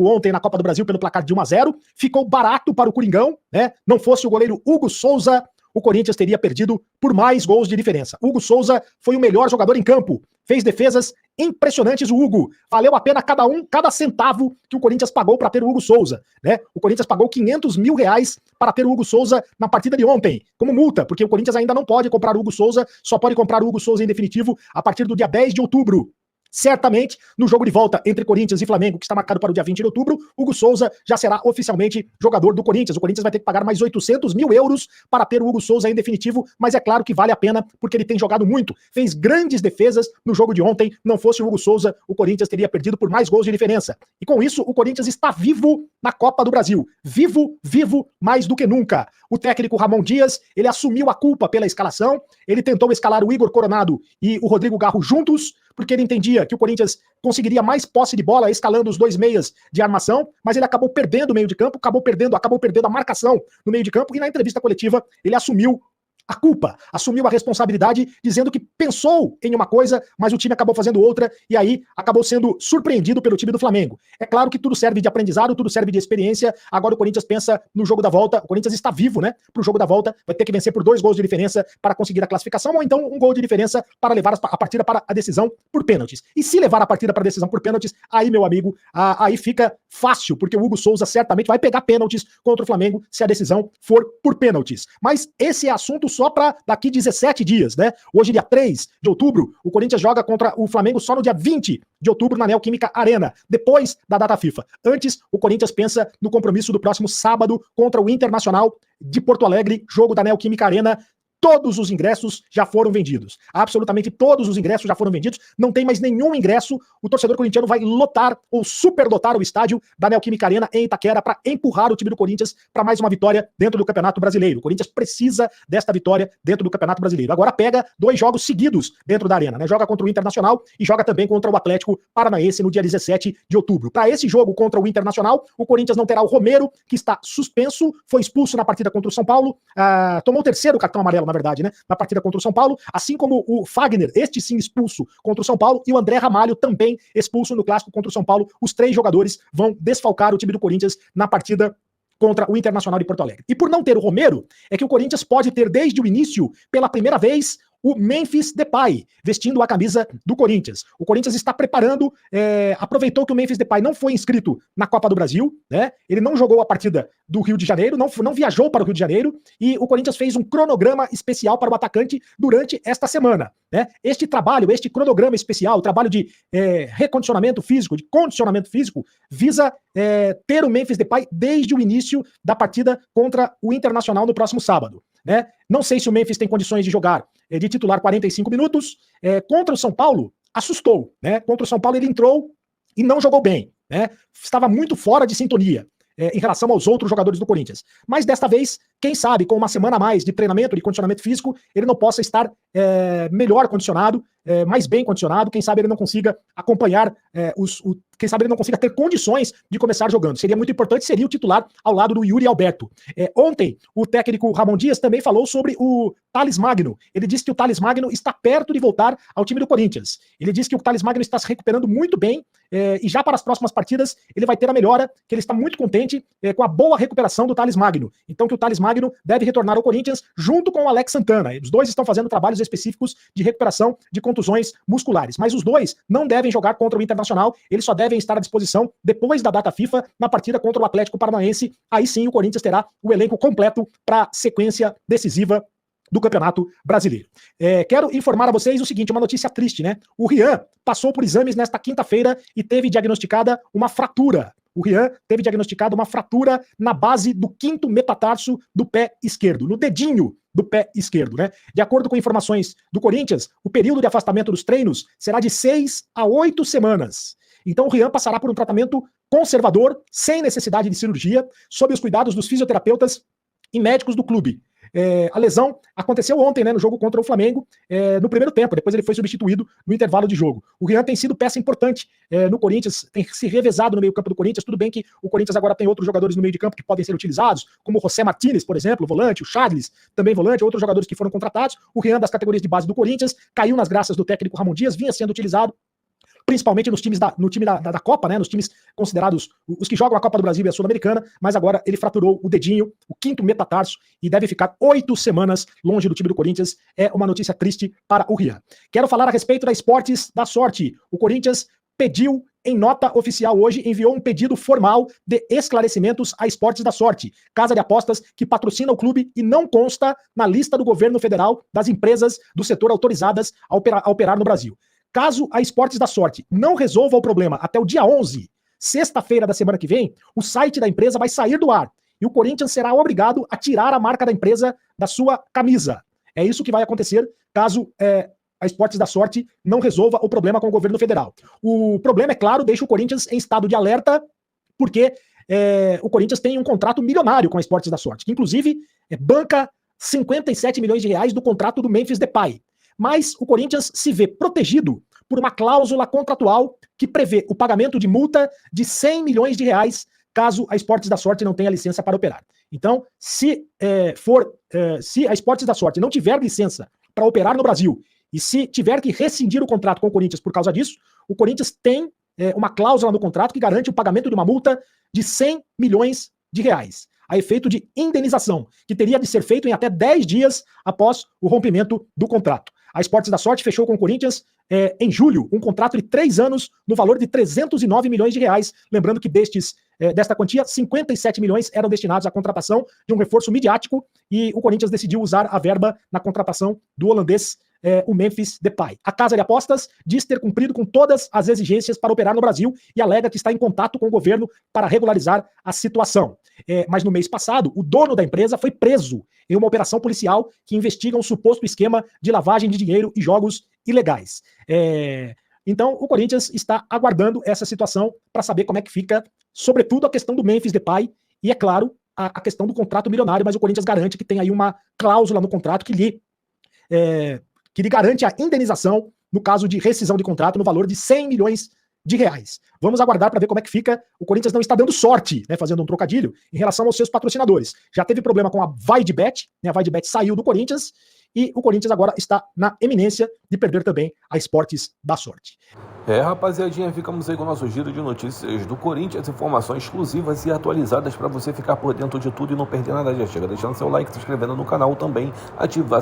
ontem na Copa do Brasil pelo placar de 1-0, ficou barato para o Coringão, né? Não fosse o goleiro Hugo Souza, o Corinthians teria perdido por mais gols de diferença. Hugo Souza foi o melhor jogador em campo, fez defesas impressionantes o Hugo. Valeu a pena cada centavo que o Corinthians pagou para ter o Hugo Souza, né? O Corinthians pagou 500 mil reais para ter o Hugo Souza na partida de ontem, como multa, porque o Corinthians ainda não pode comprar o Hugo Souza, só pode comprar o Hugo Souza em definitivo a partir do dia 10 de outubro. Certamente, no jogo de volta entre Corinthians e Flamengo, que está marcado para o dia 20 de outubro, Hugo Souza já será oficialmente jogador do Corinthians. O Corinthians vai ter que pagar mais 800 mil euros para ter o Hugo Souza em definitivo, mas é claro que vale a pena, porque ele tem jogado muito, fez grandes defesas no jogo de ontem. Não fosse o Hugo Souza, o Corinthians teria perdido por mais gols de diferença. E com isso, o Corinthians está vivo na Copa do Brasil. Vivo mais do que nunca. O técnico Ramon Dias, ele assumiu a culpa pela escalação, ele tentou escalar o Igor Coronado e o Rodrigo Garro juntos, porque ele entendia que o Corinthians conseguiria mais posse de bola escalando os dois meias de armação, mas ele acabou perdendo o meio de campo, acabou perdendo a marcação no meio de campo, e na entrevista coletiva ele assumiu a culpa, assumiu a responsabilidade, dizendo que pensou em uma coisa, mas o time acabou fazendo outra, e aí acabou sendo surpreendido pelo time do Flamengo. É claro que tudo serve de aprendizado, tudo serve de experiência. Agora o Corinthians pensa no jogo da volta. O Corinthians está vivo, né? Pro jogo da volta, vai ter que vencer por 2 gols de diferença para conseguir a classificação, ou então 1 gol de diferença para levar a partida para a decisão por pênaltis. E se levar a partida para a decisão por pênaltis, aí, meu amigo, aí fica fácil, porque o Hugo Souza certamente vai pegar pênaltis contra o Flamengo se a decisão for por pênaltis. Mas esse é assunto só para daqui 17 dias, né? Hoje, dia 3 de outubro, o Corinthians joga contra o Flamengo só no dia 20 de outubro na Neoquímica Arena, depois da data FIFA. Antes, o Corinthians pensa no compromisso do próximo sábado contra o Internacional de Porto Alegre, jogo da Neoquímica Arena. Todos os ingressos já foram vendidos. Absolutamente todos os ingressos já foram vendidos. Não tem mais nenhum ingresso. O torcedor corintiano vai lotar ou superlotar o estádio da Neoquímica Arena em Itaquera para empurrar o time do Corinthians para mais uma vitória dentro do Campeonato Brasileiro. O Corinthians precisa desta vitória dentro do Campeonato Brasileiro. Agora pega 2 jogos seguidos dentro da Arena, né? Joga contra o Internacional e joga também contra o Atlético Paranaense no dia 17 de outubro. Para esse jogo contra o Internacional, o Corinthians não terá o Romero, que está suspenso, foi expulso na partida contra o São Paulo, tomou o 3º cartão amarelo, na verdade, né, na partida contra o São Paulo, assim como o Fagner, este sim expulso contra o São Paulo, e o André Ramalho também expulso no clássico contra o São Paulo. Os 3 jogadores vão desfalcar o time do Corinthians na partida contra o Internacional de Porto Alegre. E por não ter o Romero, é que o Corinthians pode ter desde o início, pela primeira vez, o Memphis Depay, vestindo a camisa do Corinthians. O Corinthians está preparando, aproveitou que o Memphis Depay não foi inscrito na Copa do Brasil, né? Ele não jogou a partida do Rio de Janeiro, não viajou para o Rio de Janeiro, e o Corinthians fez um cronograma especial para o atacante durante esta semana, né? Este trabalho, este cronograma especial, o trabalho de recondicionamento físico, de condicionamento físico, visa ter o Memphis Depay desde o início da partida contra o Internacional no próximo sábado, né? Não sei se o Memphis tem condições de jogar de titular 45 minutos. Contra o São Paulo, assustou, né? Contra o São Paulo ele entrou e não jogou bem, né? Estava muito fora de sintonia em relação aos outros jogadores do Corinthians. Mas desta vez, quem sabe, com uma semana a mais de treinamento, de condicionamento físico, ele não possa estar melhor condicionado, mais bem condicionado. Quem sabe ele não consiga acompanhar quem sabe ele não consiga ter condições de começar jogando. Seria muito importante, seria o titular ao lado do Yuri Alberto. Ontem, o técnico Ramon Dias também falou sobre o Thales Magno. Ele disse que o Thales Magno está perto de voltar ao time do Corinthians. Ele disse que o Thales Magno está se recuperando muito bem, e já para as próximas partidas ele vai ter a melhora, que ele está muito contente com a boa recuperação do Thales Magno. Então que o Thales Magno deve retornar ao Corinthians junto com o Alex Santana. Os dois estão fazendo trabalhos específicos de recuperação de contusões musculares. Mas os dois não devem jogar contra o Internacional, eles só devem estar à disposição depois da data FIFA na partida contra o Atlético Paranaense. Aí sim o Corinthians terá o elenco completo para a sequência decisiva do Campeonato Brasileiro. Quero informar a vocês o seguinte, uma notícia triste, né? O Rian passou por exames nesta quinta-feira e teve diagnosticada uma fratura. O Rian teve diagnosticada uma fratura na base do 5º metatarso do pé esquerdo, no dedinho do pé esquerdo, né? De acordo com informações do Corinthians, o período de afastamento dos treinos será de 6 a 8 semanas. Então o Rian passará por um tratamento conservador, sem necessidade de cirurgia, sob os cuidados dos fisioterapeutas e médicos do clube. A lesão aconteceu ontem, né, no jogo contra o Flamengo, no primeiro tempo, depois ele foi substituído no intervalo de jogo. O Rian tem sido peça importante no Corinthians, tem se revezado no meio campo do Corinthians. Tudo bem que o Corinthians agora tem outros jogadores no meio de campo que podem ser utilizados, como o José Martínez, por exemplo, volante, o Charles, também volante, outros jogadores que foram contratados. O Rian, das categorias de base do Corinthians, caiu nas graças do técnico Ramon Dias, vinha sendo utilizado. principalmente no time da Copa, né, nos times considerados os que jogam a Copa do Brasil e a Sul-Americana, mas agora ele fraturou o dedinho, o quinto metatarso, e deve ficar 8 semanas longe do time do Corinthians. É uma notícia triste para o Rian. Quero falar a respeito da Esportes da Sorte. O Corinthians pediu, em nota oficial hoje, enviou um pedido formal de esclarecimentos à Esportes da Sorte, casa de apostas que patrocina o clube e não consta na lista do governo federal das empresas do setor autorizadas a operar no Brasil. Caso a Esportes da Sorte não resolva o problema até o dia 11, sexta-feira da semana que vem, o site da empresa vai sair do ar e o Corinthians será obrigado a tirar a marca da empresa da sua camisa. É isso que vai acontecer caso a Esportes da Sorte não resolva o problema com o governo federal. O problema, é claro, deixa o Corinthians em estado de alerta, porque o Corinthians tem um contrato milionário com a Esportes da Sorte, que inclusive banca 57 milhões de reais do contrato do Memphis Depay. Mas o Corinthians se vê protegido por uma cláusula contratual que prevê o pagamento de multa de 100 milhões de reais caso a Esportes da Sorte não tenha licença para operar. Então, se a Esportes da Sorte não tiver licença para operar no Brasil e se tiver que rescindir o contrato com o Corinthians por causa disso, o Corinthians tem uma cláusula no contrato que garante o pagamento de uma multa de 100 milhões de reais, a efeito de indenização, que teria de ser feito em até 10 dias após o rompimento do contrato. A Esportes da Sorte fechou com o Corinthians em julho um contrato de 3 anos no valor de 309 milhões de reais. Lembrando que desta quantia, 57 milhões eram destinados à contratação de um reforço midiático e o Corinthians decidiu usar a verba na contratação do holandês o Memphis Depay. A casa de apostas diz ter cumprido com todas as exigências para operar no Brasil e alega que está em contato com o governo para regularizar a situação. Mas no mês passado, o dono da empresa foi preso em uma operação policial que investiga um suposto esquema de lavagem de dinheiro e jogos ilegais. Então, o Corinthians está aguardando essa situação para saber como é que fica, sobretudo a questão do Memphis Depay e, é claro, a questão do contrato milionário, mas o Corinthians garante que tem aí uma cláusula no contrato que lhe garante a indenização no caso de rescisão de contrato no valor de 100 milhões de reais. Vamos aguardar para ver como é que fica. O Corinthians não está dando sorte, né, fazendo um trocadilho, em relação aos seus patrocinadores. Já teve problema com a VaideBet, né, a VaideBet saiu do Corinthians e o Corinthians agora está na eminência de perder também a Esportes da Sorte. Rapaziadinha, ficamos aí com o nosso giro de notícias do Corinthians, informações exclusivas e atualizadas para você ficar por dentro de tudo e não perder nada. Já chega deixando seu like, se inscrevendo no canal também, ativar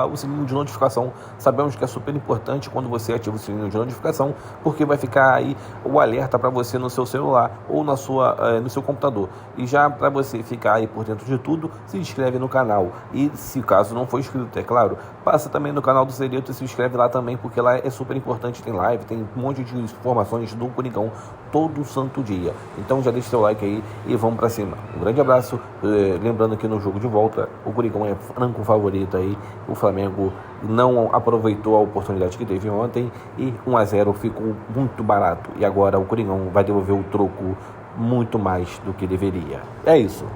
o sininho de notificação. Sabemos que é super importante quando você ativa o sininho de notificação, porque vai ficar aí o alerta para você no seu celular ou no seu computador. E já para você ficar aí por dentro de tudo, se inscreve no canal. E se caso não for inscrito, é claro, passa também no canal do Serito e se inscreve lá também, porque lá é super importante, tem live, tem um monte de informações do Coringão todo santo dia. Então já deixa seu like aí e vamos pra cima. Um grande abraço, lembrando que no jogo de volta o Coringão é franco favorito aí, o Flamengo não aproveitou a oportunidade que teve ontem e 1-0 ficou muito barato e agora o Coringão vai devolver o troco muito mais do que deveria. É isso.